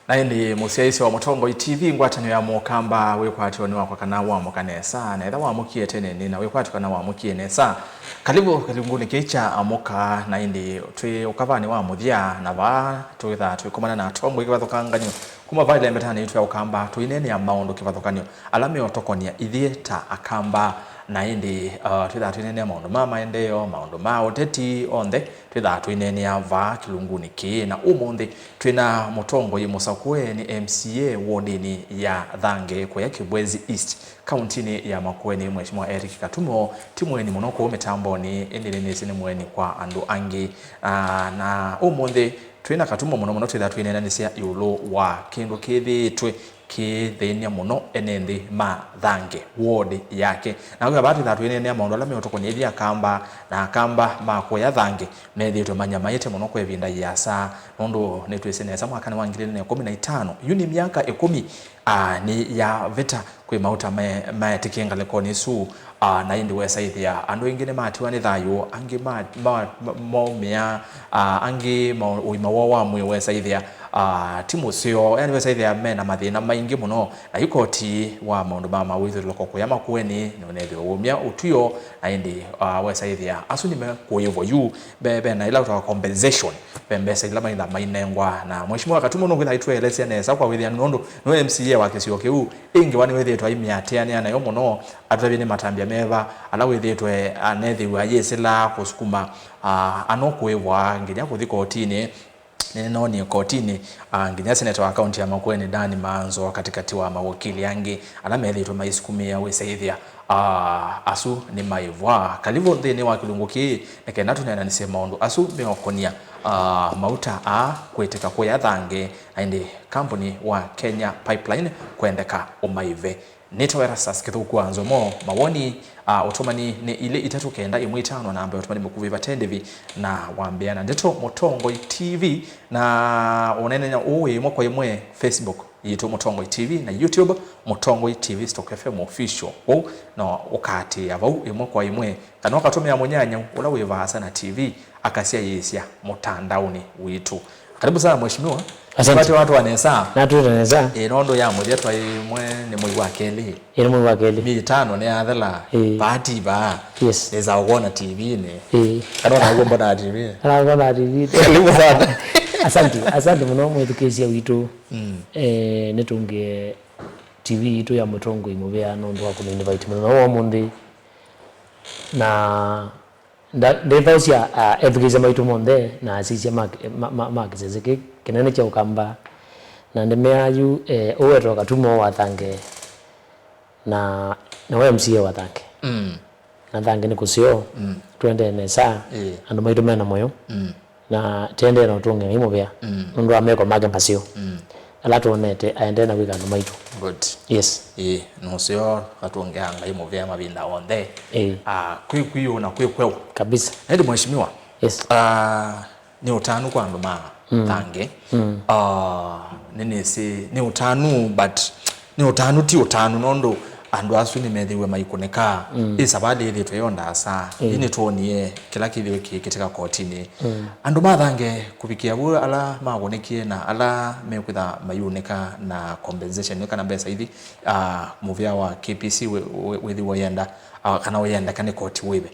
na ndi musiaisi wa Mutongo TV ngwatanyo ya mukamba wekwatyo ni wakwa kana wa mukanesa na ida wa mukie tene na wekwatyo kana wa mukie nesa kalibu nguni kicha amuka na ndi twi ukavani wa muthia na ba twitha twikomana na tombo ikivathukanganyo kuma vaile mbetani itu ya ukamba tuinene ya maundu kivathukanyo alame otokonia ithieta akamba na indi twitha twinene ya maundu mama endeyo maundu mao teti onthe twitha twinene ya va kilunguni ki na umundi twina Mutongo Musakwe ni MCA wodini ya Thange kwa Kibwezi East county ya Makueni Mheshimiwa Eric Katumo timweni munoko mitamboni endeleni mweni kwa andu angi na umundi twina Katumo muno twitha twinene ni cia yulo wa kindu kithitwe kithenia muno enende ma Thange ward yake na kwa batu that wene maundu ala meotokoni ithia kamba na kamba mako ya Thange nethitwe manyamayete muno kwa evinda yasa nondo netwesenesa mwaka wa 2015 yuni miaka 10 ni ya vita kwi mauta maetikinga lekoni su na indi wesaithia andu ingine matiwa ni thayo angi maumia angi uima wa mwe wesaithia timu sio yani wesaithia mena mathina maingi muno na ikoti wa maundu mama withiruloko kwa Makueni nonethio umia utuyo na indi wesaithia asuni me kuivo yu bebe na ila utawa compensation pembesa ila maitha mainengwa na Mheshimiwa Katumo no gwithaitwe elese nesa kwa withia nondo no MCA wa kisio kiu ingi wani withitwa imiatiani na yo muno atavine matambia meva ala withitwe anethi wa yesela kusukuma anokuewa nginya kuthi kotini neno ni kotini nginya senator wa county ya Makueni Dani Manzo katikati wa mawakili yangi alamethitwe maisukumia wesaithia asu ni maivwa kalivo thini wa kilunguki nekena tunena ni sema maundu asu meokonia mauta kweteka kwa ya Thange indi company wa Kenya Pipeline kwendeka umaive nitawera saskithuku anzomo mawoni otomani ni ile itatu kenda imwitano na ambayo otomani mkuviva tendevi na waambiana ndeto Mutongo TV na unene uwe mwako imwe Facebook yitu Mutongo TV na YouTube Mutongo TV Stock FM official na ukati avau imwe kwa imwe kana wakatumia munyanya ula wiva sana TV akasia yesia mutandaoni witu karibu sana mheshimiwa. Asante watu wanesa na tu wanesa nondo ya muthia twa imwe ni mwi wa keli mwi wa keli mitano ni athela party ba yes eza uona TV ni kana na gombo na TV kana na TV karibu sana asante muno mwithukicia witu nitunge TV itu ya Mutongo imuvea nondo wa ku invite muno wa mundi na ndethaucia ethukicia maitu monthe na asicia makizezeke kinene cha ukamba na ndimeayu uweto Katumo wa Thange na MCA wa Thange na Thange ni kusio twende nesa andu maitu mena moyo na tende na utunge imuvea nundu ameko mage pasio ala tuonete aende na wika andu maitu good yes no sio atuongeanga imuvea mavinda onthe kwikwiyo na kwikweu kabisa ndi mheshimiwa yes ni utanu kwa andu ma Thange nini si ni utanu but ni utanu ti utanu nondo andu asu ni methiwe maikuneka isabadi ile tuyonda asa ini tuonie kila kithiwe kiteka kotini andu ma Thange kubikia bura ala magonekie na ala mekwitha mayuneka na compensation kana mbesa hivi movia wa KPC wethi wayenda kana wayenda kana koti wewe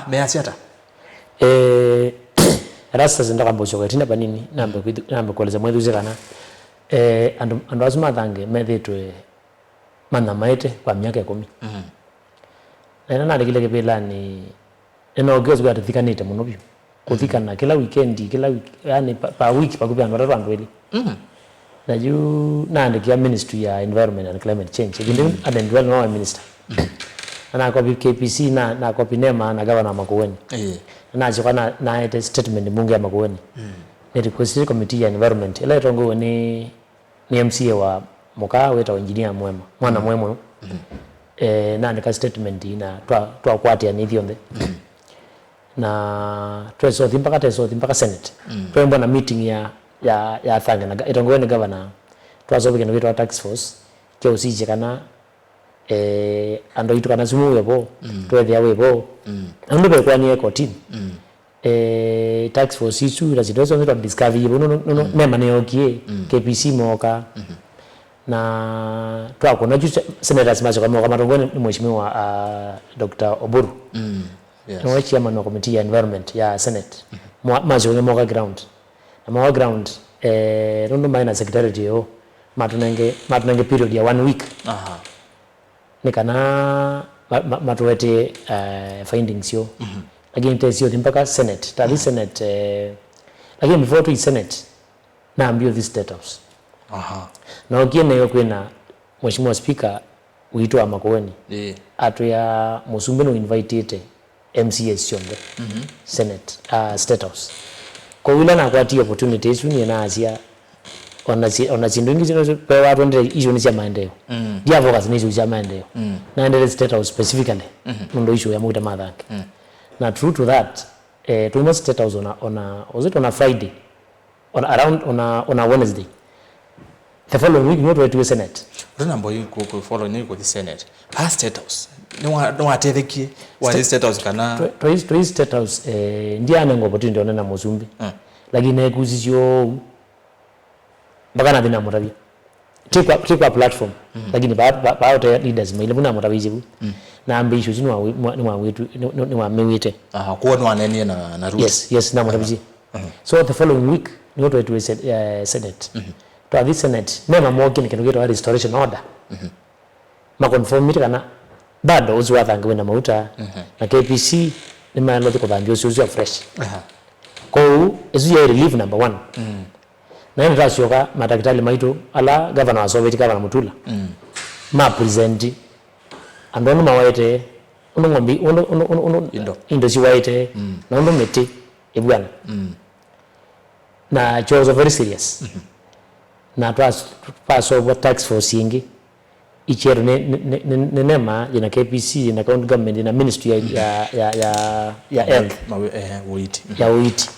measiata rasa zindoka mbocho kwa tina panini nambe kueleza mwethuze kana andu asuma Thange methitwe mana maete kwa miaka 10 na nana kile kipela ni enogezo gwa thikanite muno byo kuthikana kila weekend kila yani pa week pakupya andu andu eli na juu naandikia ministry ya environment and climate change ndio adendwell no minister na kwa KPC na kwa Pinema na governor Makueni na chokana na ite statement mungu ya Makueni ni request committee ya environment ile tongo ni MCA wa Muka weta engineer mwema mwana mwema na ndika statement ina twa kwatia ni thionde na tweso mpaka senate twemba na meeting ya Thange na itongo ni governor twazobe kino wetwa tax force ke usije kana ando itu kana sumu yebo twethia webo ando be kwani kotini tax force issue la zidozo ndio discovery no nema ne okie KPC moka na twakona ju senators macho kama matongoni ni mheshimiwa Dr. Oburu yes no chairman wa committee ya environment ya Senate macho ni moka ground na moka ground rondo maina secretary yo matunenge period ya 1 week nikana matuwete findings yo lakini tesio mpaka Senate tadi Senate lakini before to Senate na ambio this state house na ukienda hiyo kwena mheshimiwa speaker uitwa Makueni atu ya Musumbe no invited MCS yonde Senate state house kwa wila na kwati opportunities ni na Asia ona zindungi zino kwa watu ndio issue ni ya maendeleo dia focus ni issue ya maendeleo na ndio state house specifically ndio issue ya muda madhaki na true to that to state house on a Friday on a Wednesday the following week not to Senate remember you go follow ni go the Senate past state house no atereki wa state house kana to state house ndia ana opportunity ona na Musumbi lakini ekuzisyo bagana dina murabi take a platform lakini ba leaders maile buna murabi jibu na ambisho ni wa wetu ni wa mewete kwa no anene na rules yes na murabi so the following week not to Senate to this Senate mema moki ni kinogero restoration order makonformity kana bado uzwa thanga wena mauta na KPC ni maana ko thambio sio fresh kwa hiyo relief number 1 na ndio sioka madaktari maitu ala governor wa Soviet governor Mutula ma present andono mawaite ngombi indo si waite na ndo meti ebwana na chose very serious na pass over tax force ingi ichero nema ina KPC ina county government ina ministry ya health ya uiti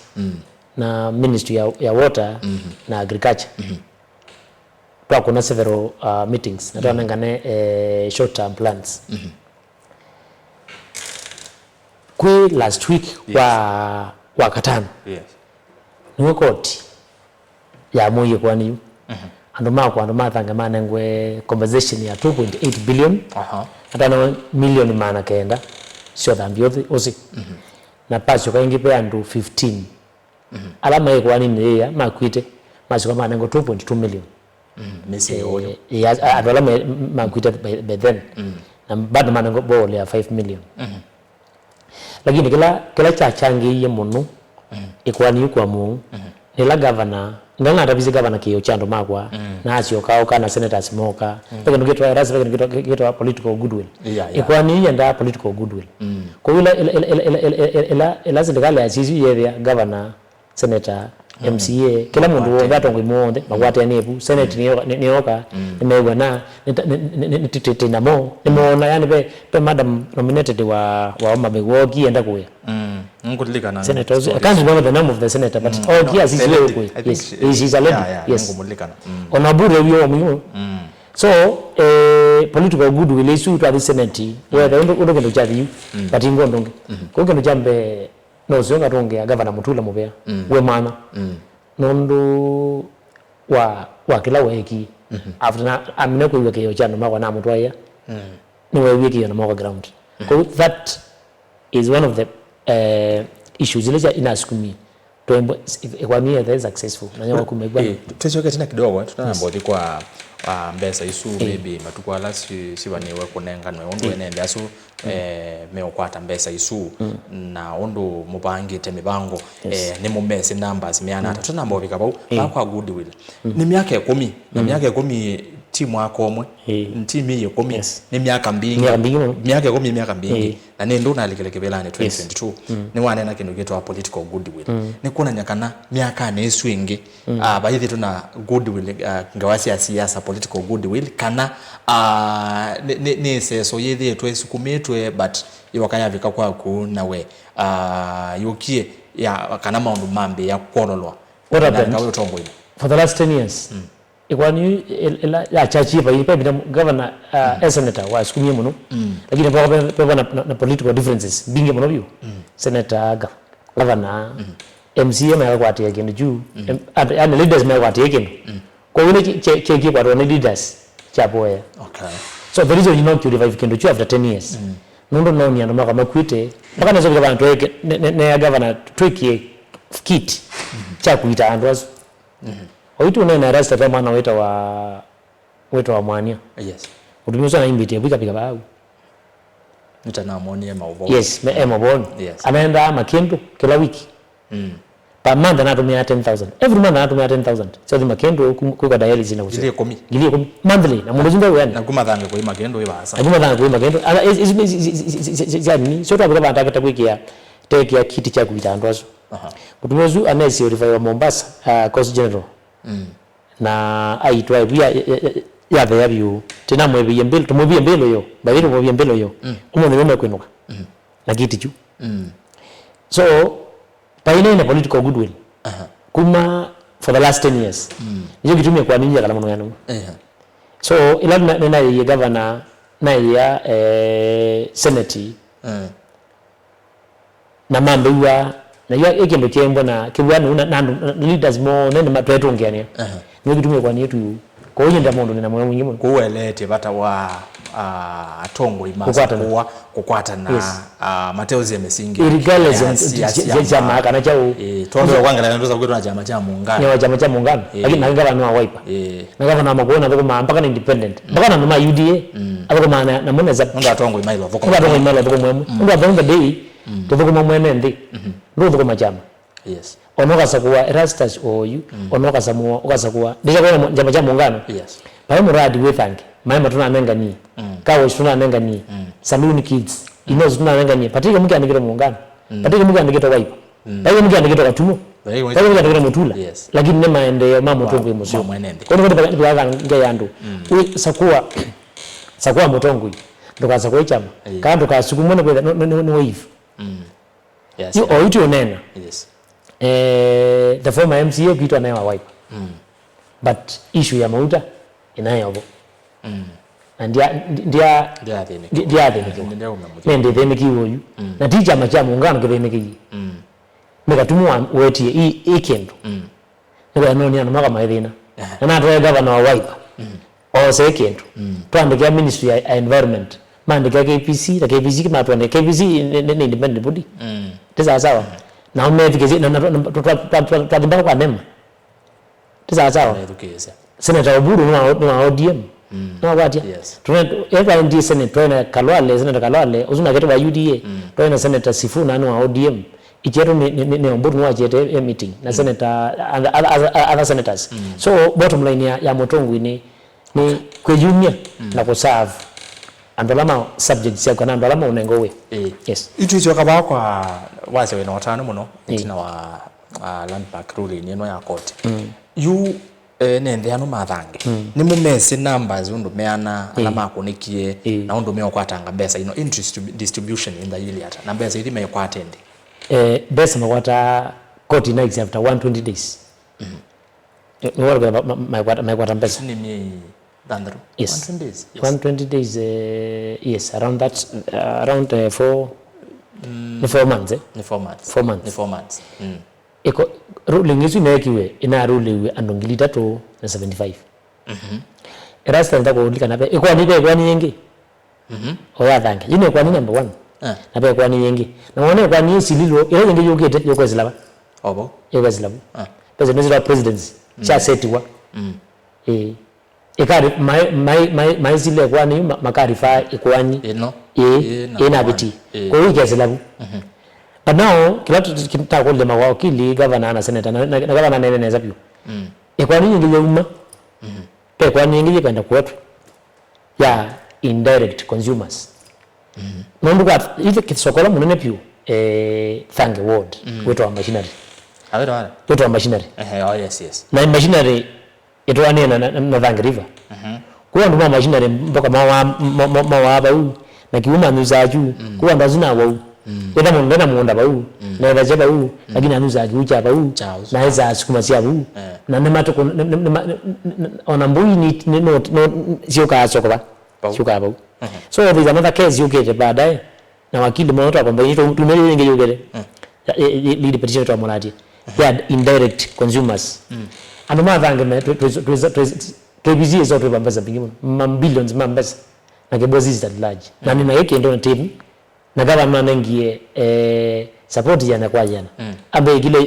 na ministry ya water na agriculture kuna several meetings na tuanangane short term plans kwe last week wa katano yes niwe koti ya moyo kwani ando mathanga manengwe compensation ya 2.8 billion atana million mana kenda sio dhambi ozi na pasio kaingi pe andu 15 alama iko ani ni ya makwite masiko manengo 2.2 million mesi oyo ya adola makwite by then na bado manengo bole ya 5 million lakini kila chachangi ye muno ikwani kwa mu ni la governor ngana tabizi governor kiyo chando makwa na asio kao kana senators moka peke ngetwa ras peke ngetwa political goodwill ikwani yenda political goodwill kwa hiyo ila zindikale asisi ye governor senator MCA kila mundu wothe atongo imonde magwate anebu senate nioka nimewa na nitete namo nimeona yani pe madam nominated wa Omabegwogi enda kuya ngulikana senators I can't remember the name of the senator but yes is wewe kuya yes is a lady yes ngulikana onabure yo mu so political goodwill issue to the senate where the ndo chathi but ingondonge kokendo jambe no zonga tonge governor Mutula mubea we mana nondo wa kila weki after amine ko weke yo chano makwa na mutwa ya no we weki na makwa ground so that is one of the issues ile inaskumi to kwa mimi that is successful na nyawa kumegwa tuchoke tena kidogo tunaambia kwa mbesa isu maybe matukwala sibanewe kunenga no ondo enende asu meokwata mbesa isu na ondo mubangite mibango ni mumese numbers miana atatu namba bikaba bakwa goodwill ni miaka 10 na miaka 10 timu akomwe timu ye 10 ni miaka mbingi miaka 10 miaka mbingi na nendo nalikelekebelane 2022 ni wane na kindu getwa political goodwill ni kuna nyakana miaka ne swingi bayithi tuna goodwill ngawasi ya siasa political goodwill kana ni seso yethi twesukumetwe but iwakaya vika kwa ku nawe yokie ya kana maundu mambe ya kololwa what happened for the last 10 years ikwani ya chachipa ilipa governor senator wa sukumie muno lakini kwa na political differences bingi muno bio senator governor MCA mai kwatia kindu juu and leaders mai kwatia kindu kwa wale cheki kwa wale leaders chapoya okay so the reason you know to revive kindu juu after 10 years nondo no ni andoma kama kwite mpaka nazo kwa bantu ne governor tricky kit cha kuita andwazo oitu na rasta kama mwana wetu wa mwania yes utumio sana imbite pika bau nitanamonia maubo yes mabon yes anaenda Makendo kila wiki per month anatumia 10,000 every month anatumia 10,000 so the Makendo kwa dialysis na gilie komi monthly na mundu zimbe yani na kumathanga kwa Makendo ibasa na kumathanga kwa Makendo yani so tabu kama anataka kuikia take ya kiti cha kuitandwazo utumio zu anesi revive wa Mombasa Coast General na aitwa ya the view tena mwebiye mbele tumwebiye mbele yo baadhi tumwebiye mbele yo umuntu yome kwenuka na kiti chu so paine na political goodwill kuma for the last 10 years hiyo kitumia kwa nini kala mwana yangu so ila na ya governor na ya senate na mambo ya na ya ekendo kembo na kibwana na leaders mo nene matwetongeania niyo kitumia kwa yetu kwa hiyo ndio mondo na moyo mwingine kuelete bata wa atongo imasa kukwata na Mateuzi Mesingi irigales chama kana chao tondo kwangala ndoza kwetu na chama cha muungano ni chama cha muungano lakini nangala ni wa wiper na gavana magona ndoko mpaka ni independent mpaka na numa UDA ndoko maana na mwana za ndo atongo imailo voko ndo imailo voko mwemu ndo atongo day toko mwene ndi ndo voko machama yes onoka sakuwa Erastus oyu onoka samuwa okasakuwa ndija kwa chama cha muungano yes bae muradi we thank maema tuna nenga ni kawo tuna nenga ni saloon kids inozo tuna nenga ni patika mke andikira muungano patika mke andikira wipe patika mke andikira katumo patika mke andikira mutula lakini ne maende mama tongo musio kwa ndio kwa nge yandu sakuwa motongo ndokaza kwa chama kando ka sukumone kwa no wave yes you oitu onena yes the former MCA kitu nayo wipe but issue ya mauta inayo na ndia nende theme kiwoyu na tija macha muungano kitheme kiji mekatumwa wetie ikendo ndio noni ana maka maithina na natwe governor wa wipe o second twandike ministry ya environment mandike KPC na KPC kama twande KPC ni independent body tisa sawa na umefikeze na tutadimba kwa nema tisa sawa Senator Oburu ni wa ODM na watia tunaenda ND Senate tunaenda Kalwale Senator Kalwale uzuna ketu wa UDA tunaenda Senator Sifuna ni wa ODM ichetu ni Oburu ni wa chete meeting na Senator other senators so bottom line ya motongo ni kwa union na ku serve andolama subjects ya kana andolama unengowe yes itu icho kaba kwa wase we no watano muno itina wa land park rule ni no ya court you nende hano mathange ni mumese numbers undu meana ala makonikie na undu meo kwatanga besa ino interest distribution in the Iliata na besa ili me kwatende besa makwata court ina after 120 days ni wala my kwata besa ni mi dandro yes 120 days yes around that around 4 months ni 4 months iko ruling isu nekiwe ina ruling andongili 3 na 75 erasta ndako ulika nabe iko nibe kwa ni yengi oya thank yine kwa ni number 1 nabe kwa ni yengi na wone kwa ni sililo ile yengi yokete yokwezilaba obo yokwezilaba president presidency cha setiwa ikari mai zile kwa ni makarifa ikwani eno ina biti kwa wiki zelabu but now kila kitako le mawakili governor na senator na governor nene neza pio ikwani nyingi yuma pe kwa nyingi kwenda kwetu ya indirect consumers nombu kwa ile kitsokola munene pio thank word wetu wa machinery wetu wa machinery oh yes na machinery itwani na thank river kwa ndo machinery mboka mawaba na kiuma nuzaju kwa ndazina wao enda mundana munda bau na baje bau lakini anuza jucha bau na hiza sukuma sia bau na nemato ona mbui ni no sio ka sokoba sio ka bau so there is another case you get baadaye na wakili mmoja akwambia tumeli nyingi you get lead petition to amulati ya indirect consumers and ma thange me to busy zo to bambeza bingi billions members na kebozi is that large na nina yake ndo team na government nangie support yana kwa yana abe kile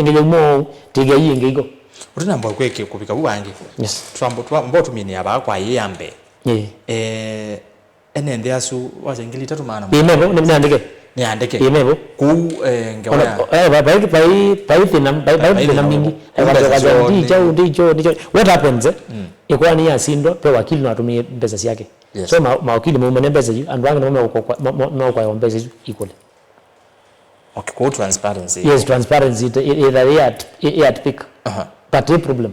ngeye mo tiga yi ngego urina mbo kweke kubika buwange yes mbo tumini aba kwa yambe enende asu wazengili tatu maana imebo niandike imebo ku ngawaya bai mingi ndicho what happens ikuwa ni asindwa pe wakili na atumie pesa yake so mawakili mume pesa hiyo and wangu na kwa pesa hiyo equal okay kwa transparency yes transparency either at pick but the problem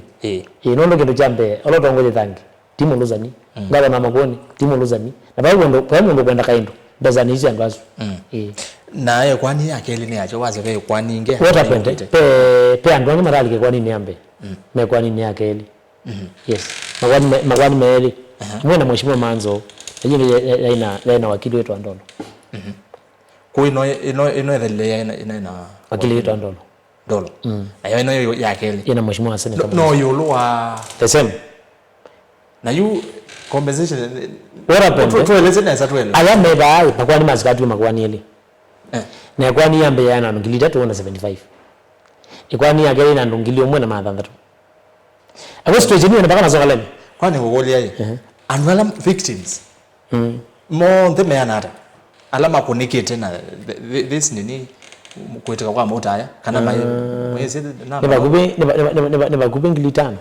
inondo kintu chambe olotongoje thangi timu luzani ngaba na magoni timu luzani na bali ndo kwenda kaindo ndazani hizi andu asu naye kwani yake ile ni acho waze ke kwani nge what happened pe andu wangu marali ke kwani ni ambe me kwani ni yake ile yes magwani meli mwana mheshimiwa Manzo yeye ina wakili wetu Andolo kwa ino ile ina wakili wetu Andolo na ino yake ile ina mheshimiwa Hassan kama no yolwa the same na you compensation what happened to eleze na satwele aya meba makwani mazikatu makwani ile na kwani yambe yana ngili 375 ikwani yake ina ngili omwe na mathandatu ago stage ni mpaka nazokaleni kwani ngogoli yayi anwala victims mo the meanata alama kunikete na this nini kuiteka kwa mota haya kana mwezi na neba ngili 5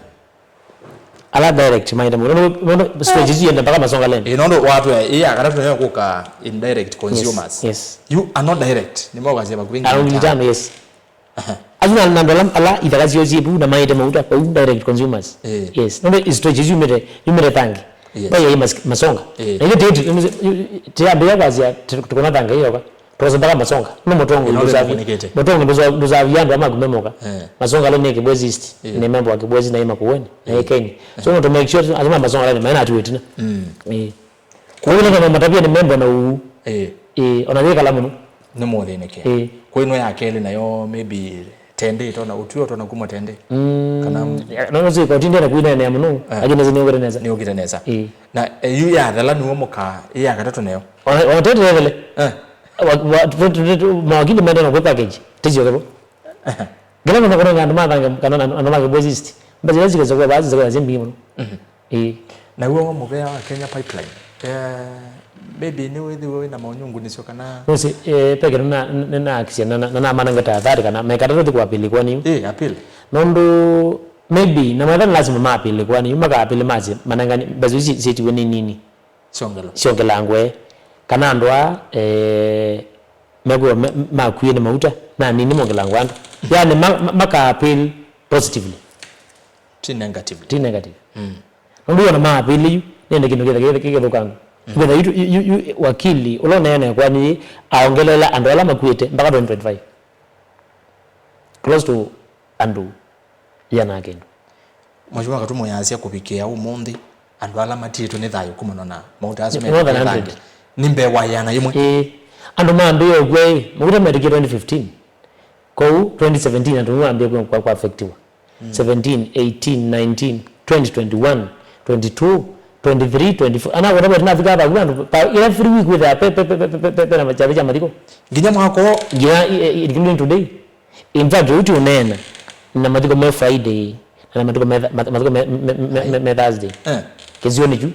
ala direct mind no strategy yenda mpaka mazongaleni inondo watu ya akatatu kuka indirect consumers yes you are not direct ni mwa kazi bakubingi ngili 5 yes azuna nandolam ala idagazi yozibu na maide mauta kwa direct consumers yes no is strategy you tangi baya masonga na ile date tiambia kazi tukona tanga hiyo ka toza mpaka masonga no motongo ndoza yandu ama kumemoka masonga lene ke bwezi east ni member wa kibwezi na ima kuweni na Kenya so to make sure azima masonga lene maana atuwetina kwa hiyo kama matapia ni member na u onaweka kalamu ni mole neke kwa ino yake ile nayo maybe tende itona utuyo tona kuma tende kana no zi ko tinde na kuina ne amuno agina zini ogereneza ni ogereneza na yu ya dhala ni womoka ya katatu nayo on tende level mawakili mende na kwa package tiji okebo gele na kono nganda madanga kana anoma kebozist mbazi yazi kaza kwa baadhi za zimbi muno na huo womoka ya Kenya pipeline maybe ni wewe na maonyungu nisio kana nose peke na akisia na mananga tahadhari kana mekatatu kwa apili kwa ni apili nondo maybe na madhani lazima maapili kwa ni maka apili mazi mananga bazuzi seti we nini siongela ngwe kana ndwa mego makuye ni mauta na nini mongela ngwandu yani maka apili positively ti negative nondo na maapili nende kinogeza kangu whether you wakili ulona yana kwani aongelela andola makuite mpaka 2025 close to andu yana agendo mwajuwa katumo yasia kubikia umundi andola matito ne thayo kumonona mauta asome nimbe wayana yimwe andu mambe ogwe mukuta medike 2015 ko 2017 andu mambe kwa affectiwa 17 18 19 2021 22 23 24 ana whatever tunafika hapa kwa every week with a pepe na machavicha matiko nginya mwako including today in fact uti unena na matiko me Friday na matiko me Thursday kezioni juu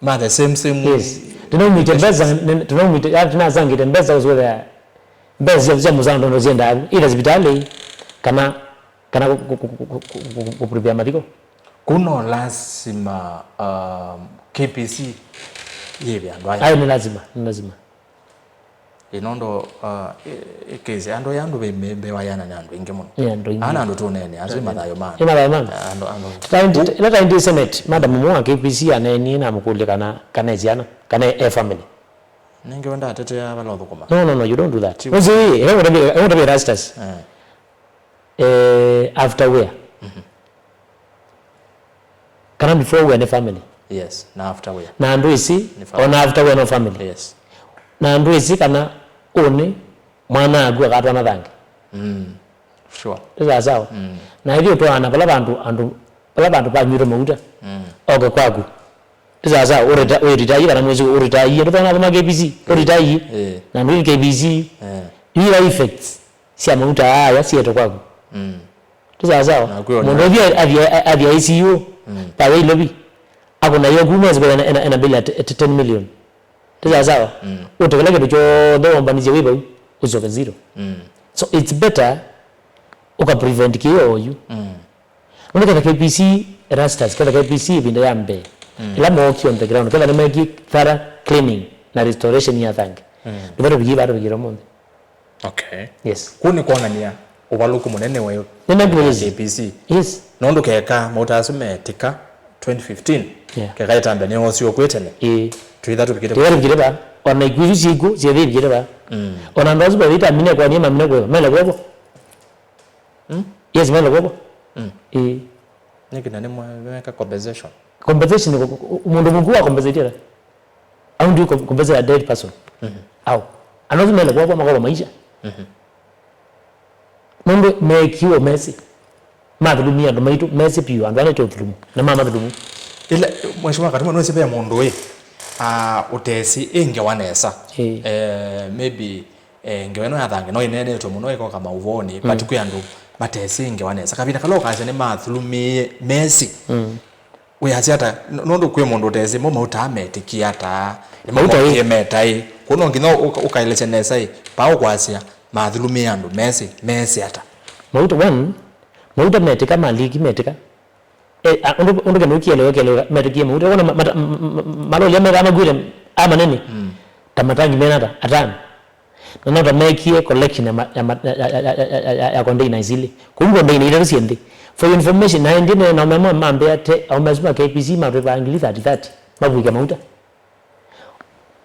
ma the same yes tunazangi tembeza uzwe beza za muzando ndo zienda ila hospitali kana kuprepare matiko kuno lazima KPC yebi andwa ayo ni lazima inondo ekezi ando yandu be wayana nyandu ingemuno ana ando tunene azima dayo mana ando leta indi senate madam mwa KPC aneni na mukule kana eziana kana family ninge wanda atete ya balodho kuma no you don't do that ozi I want to be rastas after where kana before we are a family yes na after we na ndo isi ona after we no family yes na ndo isi kana one mwana agua katwa na thangi sure sawa na hivyo to ana pala bantu banywire mauta oge kwaku sawa retire kana mwezi retire to na KBC retire na ndio KBC ila effects sia mauta haya sieto kwaku sawa mundu avya ICU pawe lobi akuna yokume zibela na bila 10 million sawa utekeleke bicho ndo mbanize wibo uzoke zero so it's better uka prevent kiyo you unaona KPC rasters kada KPC binda yambe ila moki on the ground kada na make thorough cleaning na restoration ya thank ndivyo bigira monde okay yes kuni kuona nia ubaluku munene wewe nenda KPC yes nondo keka mutasume tika 2015 keka itamba ni osio kwetene tuitha tubikire ba ona ikuzu siku siye bigire ba ona ndozo ba vita mine kwa nyema mine kwa mele kwa yes mele kwa nikina ni mweka compensation mundu mkuu akompensatira au ndio compensate a dead person au anazo mele kwa makao maisha mundu mekiwa Messi madhulumia ndo maitu Messi pio andana to dhulumu na mama dhulumu ila mheshimiwa katumwa no sepe mundu we utesi inge wanesa maybe ngeweno yathange no inene to muno iko kama uvoni but kuyandu matesi inge wanesa kabina kaloka ase ne mathulumie Messi we hata nondo kwe mundu utesi mo mautametikia ata ni mautametiai kuno ngino ukailece nesa pao kwasia mathulumie andu Messi ata mauta metika maliki metika undu kenu kielewa metiki mauta wana malo lema kama gwire ama nini tamatangi menata atano na nota make collection ya container zile kumbe container ile siende for information na ndine na mama mambe ate au mazima KPC mabeba angili 30 mabuika mauta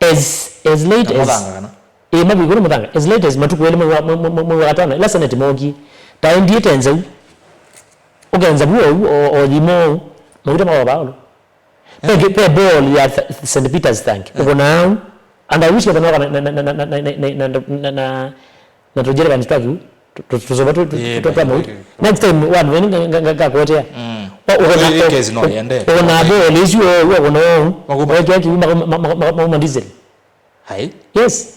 as late as mabuika mutanga as late as matuko ele mwatana ila saneti mogi taindi tenza ugenza buo o limo mauta mababa pe ball ya St Peter's tank uko now and I wish that na tojera kan staki tuzobato mauta next time one when ngakotea ona ball issue uko no uko diesel hai yes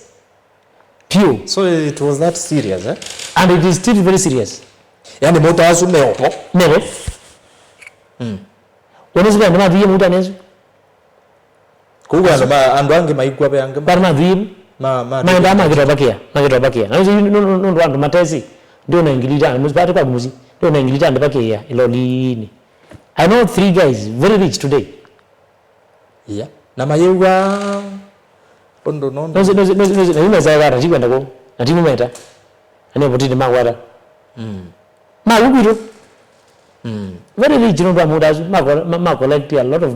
pure so it was that serious and it is still very serious yani mauta asume opo never Unaziba ndama viye muda nezo. Kuga ndo andu ange maigwa be ange. Barma viye ndama magitobakia. Na hizo ndo andu matezi ndio naingilita muzipata kwa muzi. Ndio naingilita ndabakia ilolini. I know 3 guys very rich today. Yeah. Na mayewa ondo nondo. No imeza gara jikwenda ko. Atimu meta. Ane botini magwara. Ma ubiro. Very rich no mudazu ma collect a lot of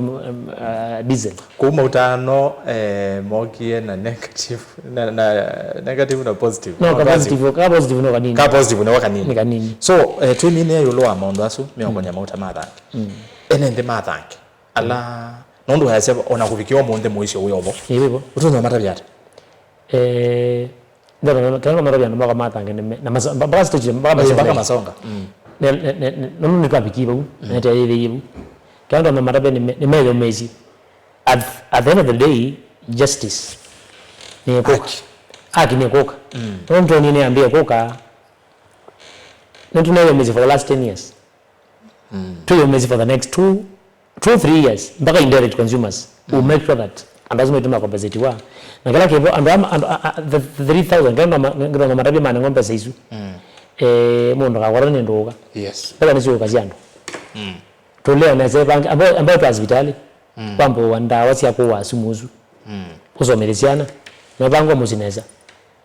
diesel kuma utano mokie na negative na negative na positive no positive no kanini ka positive no kanini ni kanini so twimi ne yulo amondo asu miongonya mauta mathangi ene ndi mathangi ala nondo hase ona kuvikiwa monde moisho weobo yebo utono matabyata ndana kana matabyana maka mathangi na baka stage baka masonga no nikapikiba neta yebu kando na marabe ni meyo mezi at the end of the day justice ni koka haki ni koka mtu ni niambia koka ndio nayo mezi for the last 10 years to mezi for the next 2-3 years mpaka indirect consumers will make sure that and lazima ituma compensate wa na kala kibo and the 3000 kando marabe mana ngombe saizu mundu kawarani ndoga yes paka nisio kazi yangu tolea na zeba ambayo tu hospitali kwambo wanda wasi yako wasumuzu kuzomelezana na bango muzineza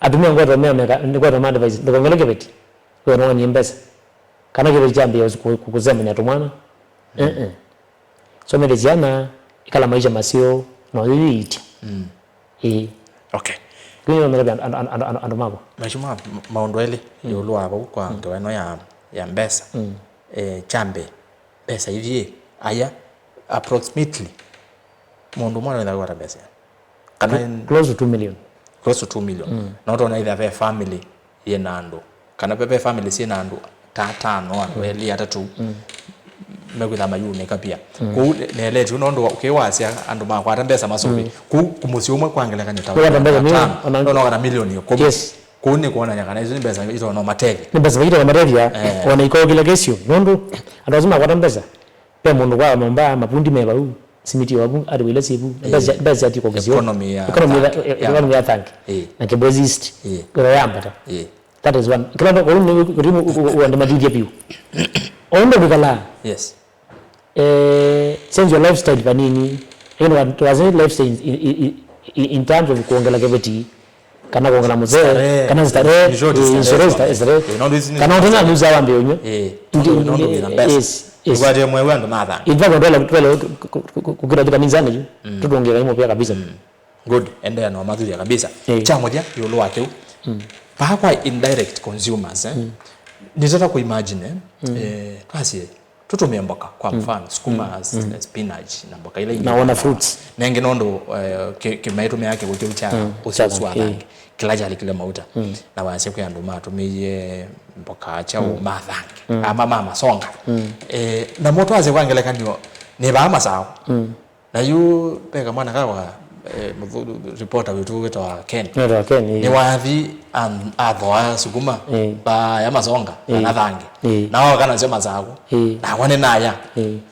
atumia ngwa tomea ndiko tomanda advice ndiko ngeleke beti kwa no ni mbesa kana kile jambo kukuzema nya tomwana so melezana ikala maisha masio no yiti okay kwa mera ando mabo mashuma maondo ele yolo abo kwa ngweno ya mbesa chambe pesa hivi aya approximately mundu mwana ndio kwa pesa close to 2 million not only the family yena andu kana pepe family si andu tatano andu eli atatu megwitha mayune kapia ku nelete unondo ukiwasia andu makwata mbesa masubi ku musi umwe kwangelekanya tawo no kana milioni yo kuni kuona nyakana izo mbesa ito no matege ni mbesa ito no matege wana ikogile kesio nondo andu azuma kwata mbesa pe mundu kwa momba mapundi meba u simiti wabu adi wile sibu mbesa ati kokesio economy ya thank na kebozi east kwa yambata that is one kila ndo kurimu uande madidi piu ondo bikala yes change your lifestyle panini tuwazini lifestyle in terms of kuongela kebeti kana kuongela mzee kana stare insurance kana utana nuza wambe onyo yes igwaje mwewe ndo matha idva gondola kukira tika minzane ju tudongera imo pia kabisa good ende no mazuya kabisa cha moja yolo wake pakwa indirect consumers nizata ku imagine kasi tutumia mboka kwa mfano sukuma spinach na mboka ile naona fruits nenge nondo kimaitumia yake kukiucha usaswa kilaja alikile mauta na wanse ku yandu matumie mboka cha umathangi ama mama songa na moto aze kwangelekanyo ne ba masawo na yu peka mwana kawa reporter wetu wetwa Ken ni wathi athoa sukuma ba ya masonga na thangi na kana sema zako na wane naya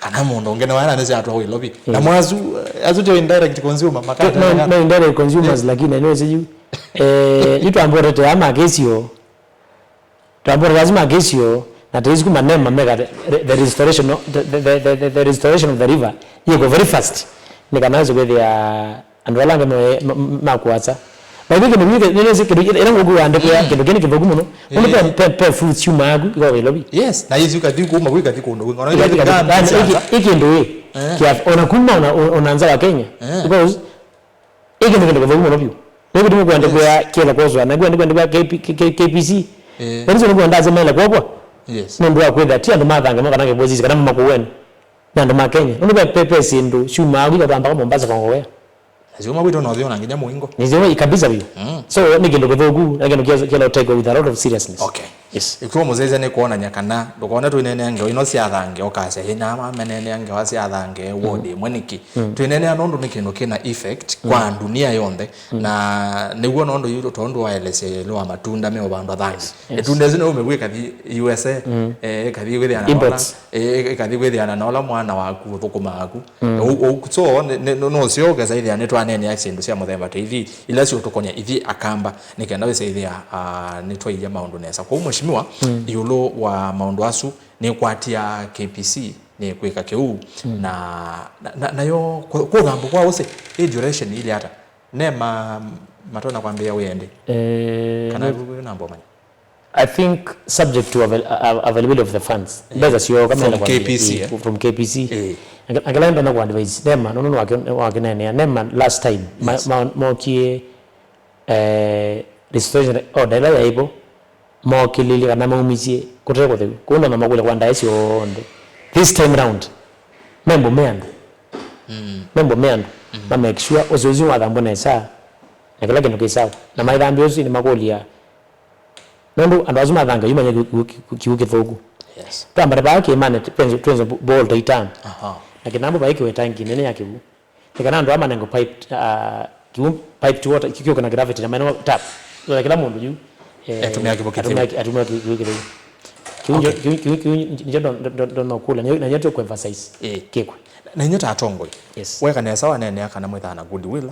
kana mundu ngene wana nese atwa wilobi na mwazu azute indirect consumer makata no indirect consumers lakini anaweza yu itu amborete ama kesio tambora lazima kesio na tezi kuma nema mega the restoration the restoration of the river yego very fast nikanazo kwethia andu alanga makwatsa baibike neze kidogo era ngogu ande kwa kidogo kidogo muno uno pe fruits yumagu kwa welobi yes na hizi ukati kuma wika kikondo ngona iki ndo kia ona kuma unaanza wa Kenya because iki ndo kidogo muno pio ndio ndio kwenda kwa kila kozo na kwenda kwa KPC ndio ndio ndaza mela kwa yes ndio akwenda tia ndo mathanga maka nange bozi kana makuweni na ndo makenya uno pe sindu shumagu kwa amba Mombasa kwa ngowe azuma wito no thiona nginya muingo niziwe ikabisa bio so ni kindu guthugu na kindu kila take with a lot of seriousness okay yes ikuwa muzeze ni kuona nyakana ndukona twinene ange ino cia thange okase hina ma menene ange wa cia thange wodi mweniki twinene anondo ni kindu kina effect kwa dunia yonde na niguo nondo yuto tondo wa elese lo matunda me obandu thange etunda zino umegwika thi USA kathi gwithi ana kathi gwithi ana nola mwana waku thukuma aku so no cio geza ithi ani twanene accident cia muthemba tithi ila cio tukonya ithi akamba nikenda wicithia ni twaija maundu nesa kwa mheshimiwa yulo wa maundu asu ni kwatia KPC ni kwika keu na yo ko thambo kwa ose duration ile hata nema matona kwambia wende kana nambo manya I think subject to availability of the funds beza sio kama from KPC from KPC angalenda na kwa advice nema nono wake nene nema last time mokie restoration order la yaibo mokilili kana maumizie kuteko the kuona mama kule kwa ndaisi onde this time round membo meandu na make sure ozozi wa dhambo na saa na kila kintu kisawa na maidhambi yosi ni makolia nondo andazuma dhanga yumanya kiuke thogu yes tamba ba ke mane twenzo ball taitan na kinambo ba ikiwe tanki nene yake bu nikana ndo ama nango pipe pipe to water kikyo kana gravity na maana tap so kila mundu yu atumia kibokete atumia kiuke kiunjo ndo kula na nyeto ku emphasize kekwe na nyota atongo yes weka nesa wanene akana mwithana goodwill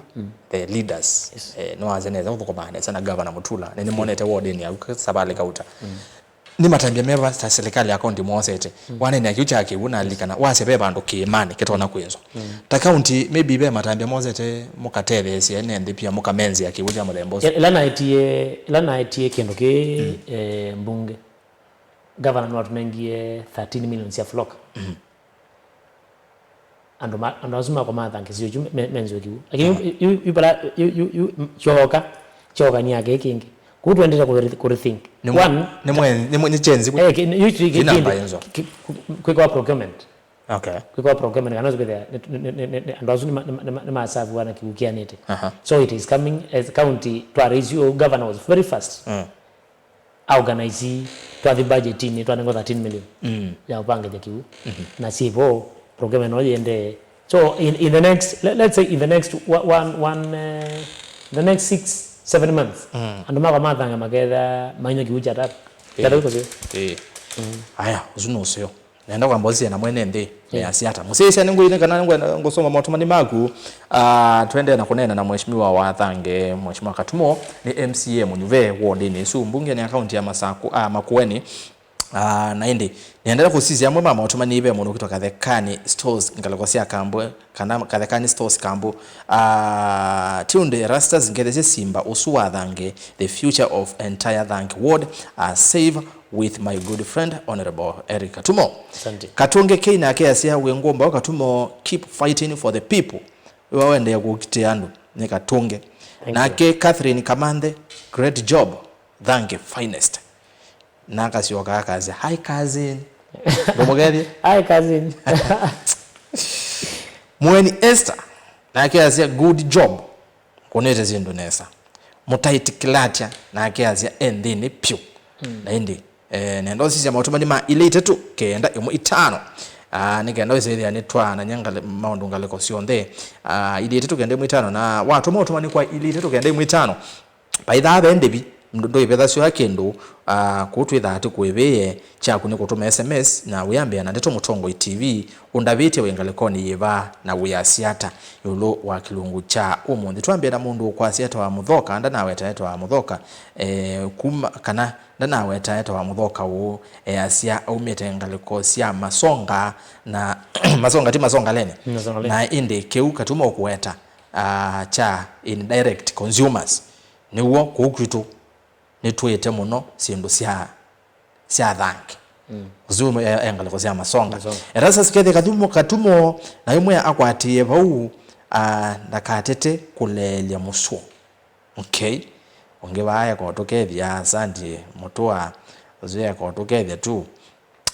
the leaders no azeneza uthukubane sana governor Mutula nene monete wardeni ya sabale kauta ni matambia meva ta serikali ya county mwosete wanene akiucha akibuna alikana wasebe bandu kiimani kitona kwenzo ta county maybe be matambia mwosete mukateve esi ene pia mukamenzi akiuja mulemboso lana itie kendo ke mbunge governor no atumengie 13 million ya flock ando azuma kwa mathangi sio jume menzo kiu lakini you choka ni yake kingi kutuendelea ku rethink one ni chenzi kwa procurement okay kwa procurement anazo bidhaa ando azuma na masavu wana kiukia nete so it is coming as county to raise your governor was very fast organize twathi budget ni twanengo 13 million ya upanga ya kiu na sipo program no yende. So in the next let's say in the next the next 6-7 months and mama thanga magetha mainyo kiucha tatu tatu ko aya uzuno usio naenda kwa mbozi na mwene ndi ya siata musisi ningu ile kana ngosoma matumani magu twende na kunena na mheshimiwa wa Thange mheshimiwa Katumo ni MCA munyuve wodi ni su mbunge ni account ya Masaku Makueni na indi niendelea kusisi ya mwema matumani ibe muno kutoka Thekani stores ngalokosia kambo kana Thekani stores kambo tunde rastas ngedeze simba usuwa Thange the future of entire Thange ward save with my good friend Honorable Eric Katumo. Asante. Katunge keina yake asia wengomba Katumo keep fighting for the people. Wawende ya kukitiandu ni Katunge. Na ke Catherine Kamande great job. Thank finest. Na kasi waka kazi. Hi cousin. Domogedi? Hi cousin. Mweni Esther. Na ke asia good job. Konete zindonesa. Mutaiti kilatia na ke asia endini piu. Na indi nendo sisi mautuma ni ile itatu kenda imu itano nigenda zile ya netwa na nyanga maundu ngaleko sionde ile itatu kenda imu itano na watu mautuma ni kwa ile itatu kenda imu itano baitha bendebi ndo ibetha sio yakendo kutwitha ati kwebeye chaku ni kutuma SMS na uyambia na ndeto Mutongo TV undabite wengalekoni yeva na uyasiata yulo wa kilungu cha umundi twambia na mundu kwa asiata wa muthoka nda nawe taeta wa muthoka kuma kana nda nawe taeta wa muthoka u asia umete ngaleko sia masonga na masonga ti masonga lene na indi keu Katumo okuweta cha indirect consumers niwo kukwitu nitwete muno sindu sia Thange zumo engaleko sia masonga erasa sikethe Katumo na yumwe akwatie bau ndakatete kulelia musu okay ongewaya kwa tokethia sandi mutua zuya kwa tokethia tu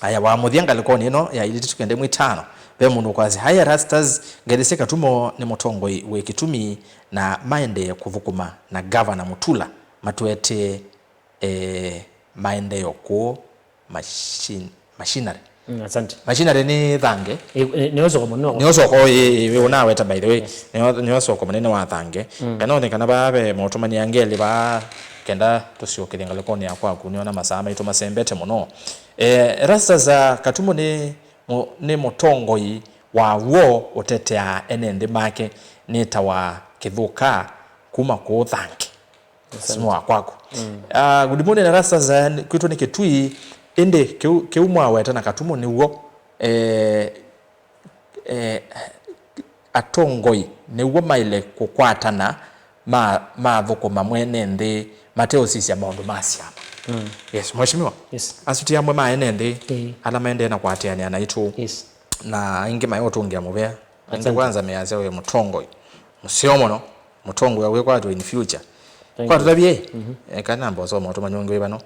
aya wa muthianga lekoni no ya ili tukende mwitano be mundu kwazi haya rastas ngelese Katumo ni Mutongo we kitumi na maende kuvukuma na governor Mutula matwete maende yoko machinery asante machinery ni Thange niyoso ko muno niyoso ko una weta by the way niyoso ko munene wa Thange kana onekana babe mutumani angeli ba kenda tusiokele ngalekoni yakwa kuniona masama itu masembete muno rasta za Katumo ni Mutongo wa wo otetea enende make ni tawa kithuka kuma ku Thange simwa kwako good morning rasta za kwitu ni kitui ende keumwa weta na Katumo niwo atongoi niwo maile kukwatana thukuma mwene ndi mateo sisi ya maundu masiama yes mheshimiwa asuti amwe maene ndi ala maende na kwatiania na itu na ingi mayoto ngia mubea ande kwanza meaza we Mutongo musiomo no Mutongo yawe kwatu in future kwa tutabie kana mbozo moto manyongo ibano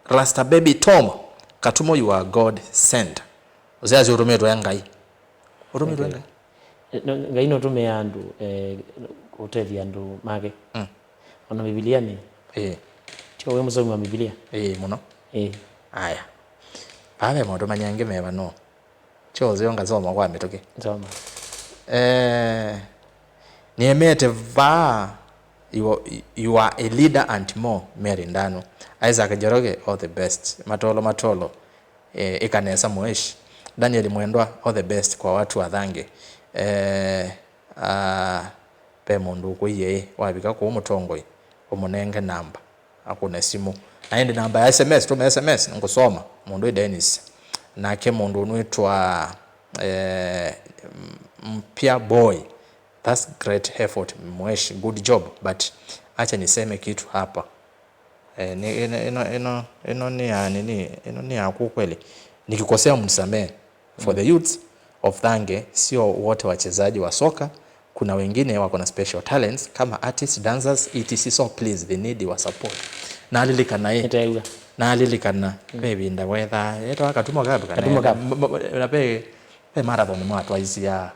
Rasta baby Tom Katumo you are God sent uzazi urumeto yangai urumeto yangai ngai no tume andu hotel andu mage ona Biblia ni cho we musomi wa Biblia muno aya babe moto manyange meba no cho zionga zoma kwa metoke zoma niemete va you are a leader and more Mary Ndano Isaac Joroge all the best matolo ikanesa mweshi Daniel Mwendwa all the best kwa watu wa Thange pe mundu kuye wabika ku Mutongo umunenge namba akuna simu naende namba ya SMS tuma SMS ngosoma mundu Dennis nake mundu unitwa Mpia boy that's great effort mweshi good job but acha niseme kitu hapa ino ni ya kweli nikikosea mnisamee for the youths of Thange sio wote wachezaji wa soka kuna wengine wako na special talents kama artists dancers etc so please they need your support na alilikana baby ndawetha eto Katumo gabu kana na pe marathon mwatu aisia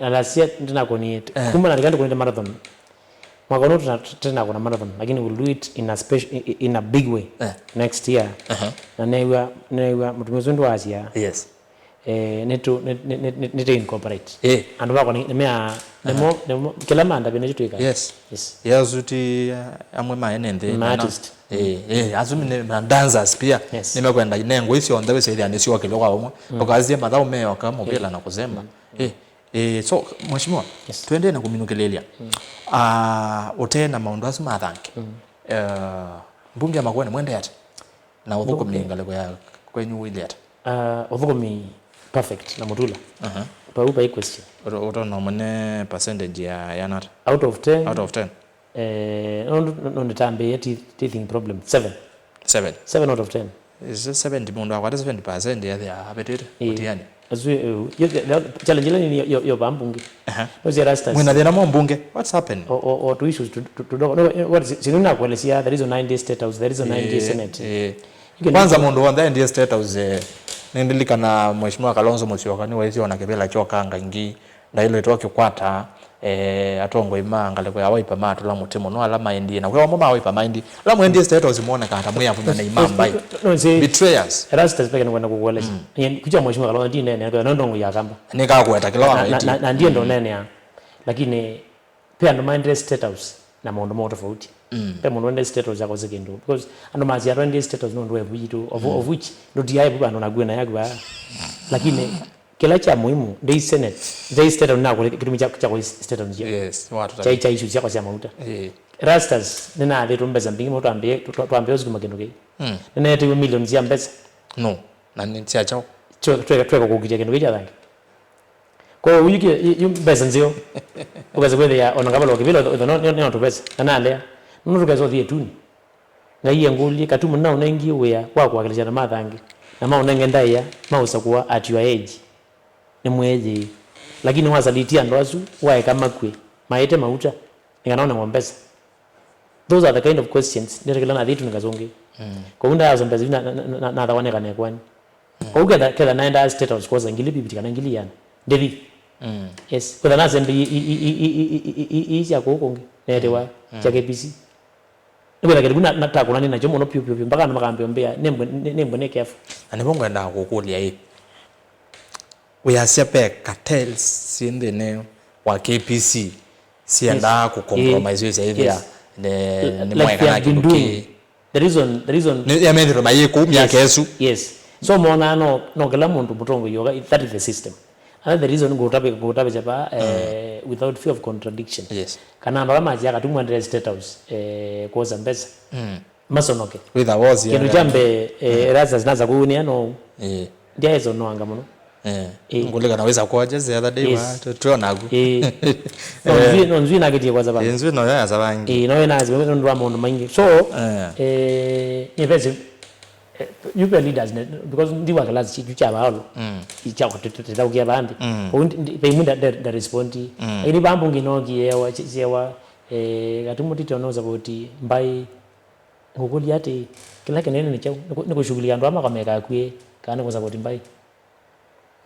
alasia ndina koni kuma na ligando kuni marathon mwaka huu tena kuna marathon lakini we'll do it in a big way next year. Na newa mtumizi ndo Asia. Yes. Nito incorporate. Andu wako nimea nemo kila manda binejitu ika. Yes. Yazuti amwe maenende na artist. Azumi ne dancers pia nimekwenda inengo isi on the way side anisi wakilo kwa umwe okazie madhao meo kama bila na kuzemba. So mheshimiwa tuende na kuminukelelia. Otena maundu asuma thanki. Mbunge amakwene mwende yate. Na uthukumi ngale ya kwenyu ile yate. Uthukumi perfect na mutula. Pa question. Utaona mane percentage ya not out of 10. Out of 10. On the time be teething problem 7 out of 10. Is 70 mundu akwata 70% ya the appetite utiani. Azwe challenge ile yo bambungi. No zerastas. Mwina thina mo mbunge. What's happening? Or to issues to no what is sinuna kwelesia there is a 9-day state house, there is a 9-day senate. Kwanza mundu on the 9-day state house nindilikana mheshimiwa Kalonzo Musyoka ni wezi wanakebela chokanga ingi na ile toke kwata atongo imanga leko yawaipa matu la mutemo no ala maindi na kwa mama awaipa maindi la mwendi state ozimona kata mwe avunya na imamba betrayers rastas peke kwenda kukueleza kuja mheshimiwa Kalonzo ndi nene kwa ndongo ya kamba ni kaa kueta kila wakati na ndiye ndo nene ya lakini pia ndo mind state house na mondo moto tofauti pe mondo ndi state house yako sekindo because ando mazi ya ndi state house ndo webuito of which ndo dia ibu ando nagwe na yagwa lakini kila cha muhimu ndi senate ndi state house nako kitumi cha state house yes watu cha issues yako cha mauta rastas nina alirumbeza mbingi moto tuambie usiku magendo ke nina yetu millions ya mbesa no na ni tia chao tweka kukitia kendo kicha thank kwa wiki mbesa nzio ukaza kwenda ya onangabalo kibilo no tupesa na alea nunu tukazo thie tuni ngai nguli katumu na unengi wea kwa kuwakilisha na mathangi na maunenge ndaya mausakuwa at your age ni mweje lakini wasalitia ndo asu wae kama kwe maete mauta nganaona ngombesa. Those are the kind of questions ndirikila na thitu nikazonge kwa unda yazo mbeza na thawane kana kwani kwa ukenda kila naenda state house kwa ngili bibi kana ngili yana ndevi yes kwa na sembe i ya kokonge netewa cha KPC nibera karibu na takuna nina jomo no pio mpaka na makambio mbea nembo ne careful ani bongo enda kukulia hii we are sepe cartels in the name wa KPC sienda ku compromise with idea ni mweka na kiduki the reason ni ya method mayeko myaka yesu yes so mona no kila muntu mutongo yoga that is the system and the reason go tabe jaba without fear of contradiction yes kana ndo kama jaka tumwendele state house kwa Zambeza masonoke with a was ya jambe raza zinaza kuunia no ndia hizo no anga muno ngulika naweza kuaje the other day wa tuonagu no nzwi na kitie kwa sababu nzwi no ya sabangi no yana zimezo ndo maondo maingi so invest you be leaders because ndi wa class chitu cha baalo icha kuteta ukia bambi pe munda da respondi ini bambu nginogi yewa katumuti tonoza boti mbai ngukuli ate kila kenene ni chao nikushughulika ndo ama kameka kwie kana kwa support mbai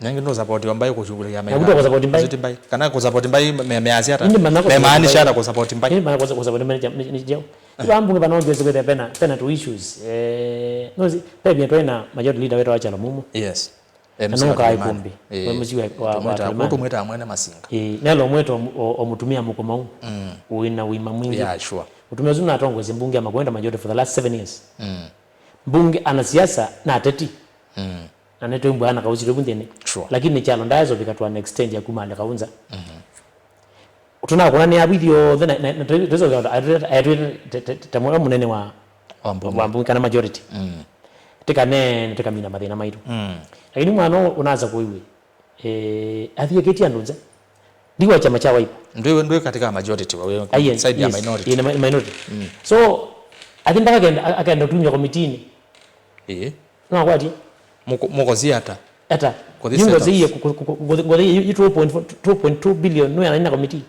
nangi ndo support mbai kushughulikia mbai kwa support mbai kana kwa support mbai meazi hata memaanisha hata kwa support mbai ni maana kwa support mbai ni chao bambu bana ngeze kwa pena to issues nozi pebi toina majority leader wetu acha mumu yes ano kai kumbi mwemuziwe wa mtu mweta amwene masinga nelo mweto omutumia mukomau uina wima mwingi yeah sure utumia zuna atongoze mbunge amakwenda majority for the last 7 years mbunge ana siasa na ateti na neto mbwana kauziro bundene sure lakini chalo ndazo bikatwa next stage ya kumanda kaunza utuna kuna ni abithio then tezo tamwa munene wa mbunge kana majority teka mina mathina maitu lakini mwana unaanza kuiwe athie ketia ndunza ndiwa chama cha Wiper ndio katika majority wa side ya minority in minority so atinda akaenda tunya committee no kwati mukozi hata nyingo ziye ngozi 2.2 billion no yana committee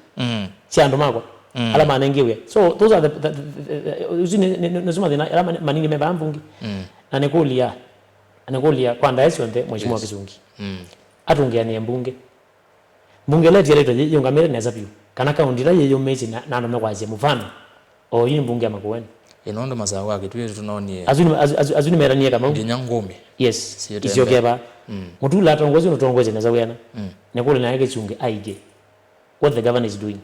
siando makwa alama anengiwe so those are the usini nasema alama manini memba mbungi anekulia kwanda esonde mheshimiwa Kizungi atungia ni mbunge leti ile yongamere neza pio kana kaunti la yeyo mezi na ndo mekwaje mfano o yini mbunge Makueni inondo mazao yake tu tunaonie azuni meranie kama ngome yes isiokeba mutula atongozi unotongoze naza wena nekule na yake chunge aige what the governor is doing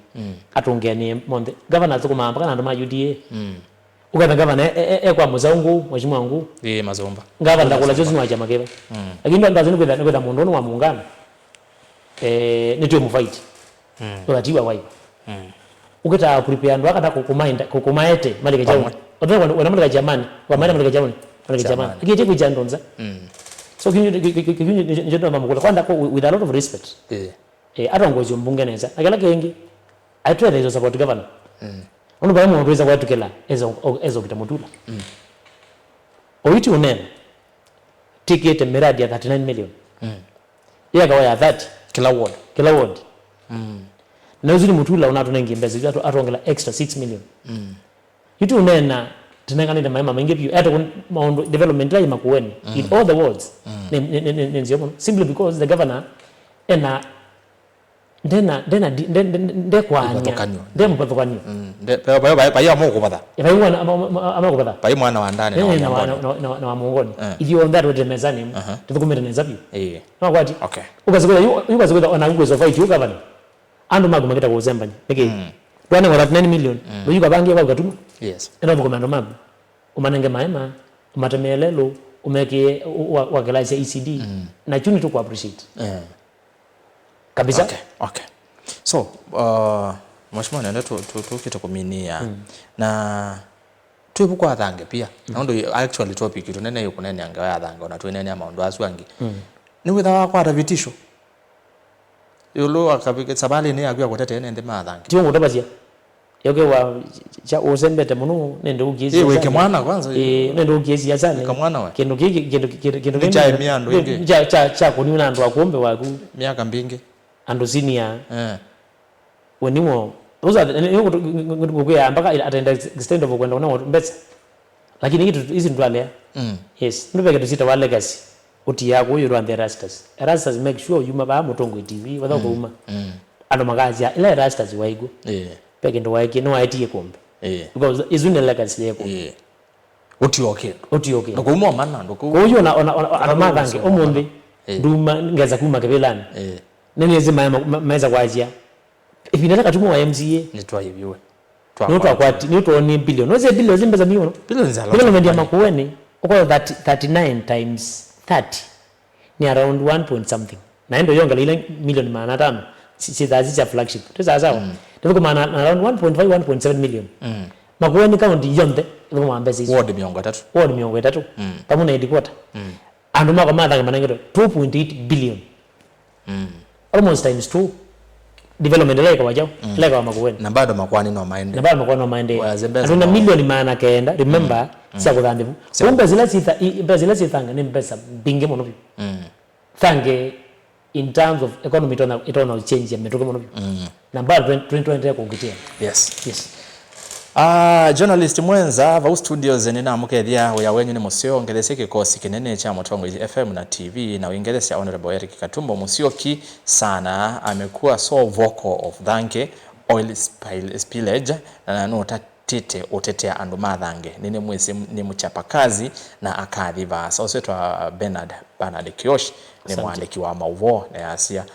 atongeni monde governor tukuma mpaka na ndo ma UDA ukana governor kwa muzangu mheshimiwa wangu mazomba governor ndakula jozi mwa chama keba lakini ndo azini kwenda mundono wa muungano nitwe mufight wakatiwa waipa ukita prepare ndo akata kukumaete malika jamu wana malika jamani wa malika jamani ikije kujandonza so kinyo njondo mamukula kwanda with a lot of respect atongozi mbunge neza akala kengi I try to support governor ono bamu mpeza kwa tukela ezo kitamutula oiti unene ticket miradi ya 39 million yaka ya 30 kila ward na uzuri mutula unatonengi mbezi atongela extra 6 million itu unena tunengana na mama mengi pia hata development ya Makueni in all the wards nenziomo simply because the governor ena ndena kwanya mpathokanyo bai amoko bada bai mwana amoko bada bai mwana wa ndani na wa muungoni if you on that with the mezani tukumeteneza pia na kwati okay ukazokuda ona nguzo fight you governor ando maguma kita kuzembanya niki twana ngora 9 million uyuka bangi kwa gatuma yes eno bukomando mabu umanenge maema umatemelelo umeke wakelaise ECD na chuni tu ku appreciate kabisa okay so mheshimiwa nenda tu kuminia na tuibu kwa thange pia ndo actually topic tunene yuko nene anga ya thange na tuenene ama ndo aswangi ni witha kwa vitisho yulo akabike sabali ni agwa kutete nende mathange tiwo ngotabasia yoke wa cha osembete muno nende ugiezi weke mwana kwanza nende ugiezi ya sana kama mwana we kendo cha miando ingi cha kuniuna ndo akombe waku miaka mbingi ando senior wenimo uza ngokuya mpaka atenda extend of kwenda na mbetsa lakini kitu hizi ndo alea yes ndo beke tusita wa legacy uti yako yuro and the rastas make sure you maba mutongo TV wada ko uma ando magazi ya ile rastas waigo beke ndo waiki no IT kombe because izune legacy yako uti okay ndo kuma manna ndo ko yo na anamadhange omonde nduma ngeza kuma kebelani nene zima meza kwajia ibinataka tumo wa MCA nitwa hiviwe nitwa kwati nitwa ni billion noze billion zimbeza miyono billion ya Makueni uko 39 times 30 ni around 1 point something na ndo yonga ile million maana tano si dazi cha flagship tuza sawa ndivyo maana around 1.5 1.7 million Makueni county yonde ndivyo maambezi ward miongo 3 kama na headquarter ando mako madha manangiro 2.8 billion almost times 2 development like wajao like wa Makueni na bado Makueni no maende tuna milioni maana kaenda remember sia kudhandivu kumbe zile sithanga ni mpesa binge mono thange in terms of economy itona change ya metoke mono na bado 2020 kuongetea yes journalist mwenza va studios nina mukethia ya wenyu ni musiongelese kikosi kinene cha Mutongo FM na TV na uingereza Honorable Eric Katumbo Musyoki sana amekuwa so vocal of thanke oil spillage na no tite utetea andu mathange nini mwezi ni mchapa kazi na akadhiva sasa twa Bernard Kiosh ni mwandiki wa mauvo na asia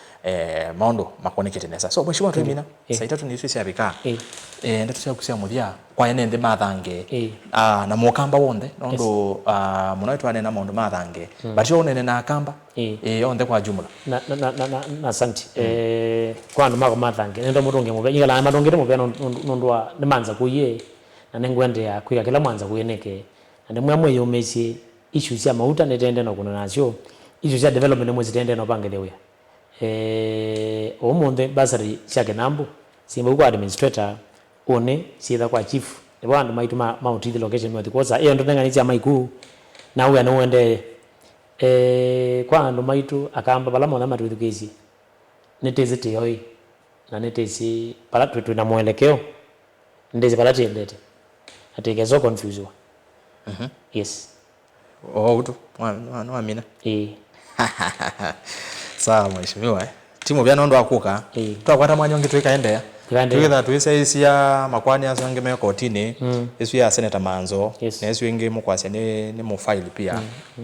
maondo makonekete nesa so mheshimiwa twimina saita tunifisi abika ndatusia kusia muthia kwa ene ndi mathange na mukamba wonde nondo munaitwa na maondo mathange batio nene na akamba onde kwa jumla na asante kwa andu mako mathange nendo mutonge mubya ingala matongere mubya nondwa nimanza kuye na nengwende ya kuya kila mwanza kuyeneke ande mwamwe yomesi issues ya mauta netende no kuna nasyo issues ya development mwezi tende no pangelewe omonde basari chake nambo simba kwa administrator one sieda kwa chief ne bandu maituma mount the location mwa kosa ndo ndenganisi amaiku na uya no wende kwa ndo maitu akamba bala mona matu kezi netezete yoi na netezi pala tu na mwelekeo ndeze pala tendete atekezo confuse yes utu no amina sawa mheshimiwa timu bya nondo akuka twakwata mwanyonge twikaendea tugetha twiseisia makwani asange me kotini isu ya Senator Manzo na isu ingi mukwase ni mu file pia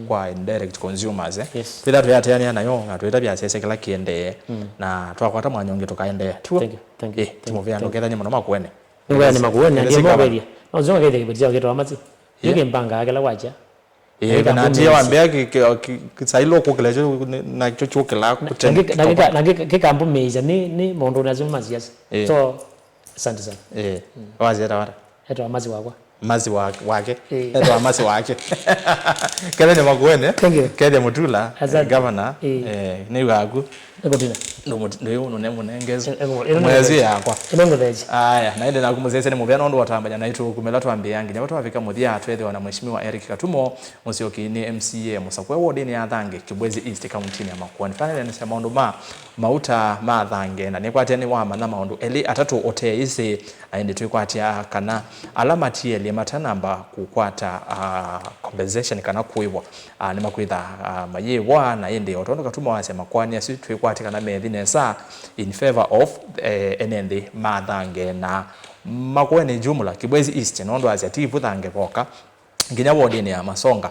kwa indirect consumers bila tuyateania nayo ngatuita bya sese kila kiende na twakwata mwanyonge tukaende tuo thank you tumovya ndogera nyama no makwene ngwa ni makuone ndio moberia no zonga kete kibetia kitu amazi yeke mpanga akela wacha na tia wambea kisailo kokelejo na chochokela kutenda na kikambu meza ni mondo nazo maziasi so asante sana wazira wara eto amazi wakwa mazi wake eto amazi wake kale ni makuene kale mutula governor ni wagu ekotina ndio none munengezo mwezi yakwa inongotheje aya naende na kumuzese ni muvya nondo watambanya naitu kumela twambiangi nyabato afika muthia twethe na mheshimiwa Eric Katumo Musyoki ni MCA Musakwe ward ni athange Kibwezi East county ya Makueni fanele ni sema ndo mauta mathange na nikwate ni wa mana maundu eli atatu ote ise aende twikwatia kana alama tieli matanamba kukwata compensation kana kuibwa ni makwitha mayewa na ende otondo Katumo wasema kwani asi twikwatika na methinesa in favor of enendi mathange na Makueni jumla Kibwezi East nondo asiativu thange boka nginya wodini ya Masonga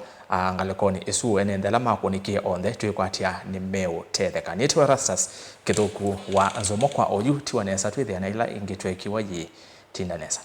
ngalekoni isu enendela makonikie onthe twikwatia ni meu tetheka nitwa Rastas kithuku wa Nzomokwa oyu tiwanesa twithia na ila ingitwekiwa yi tindanesa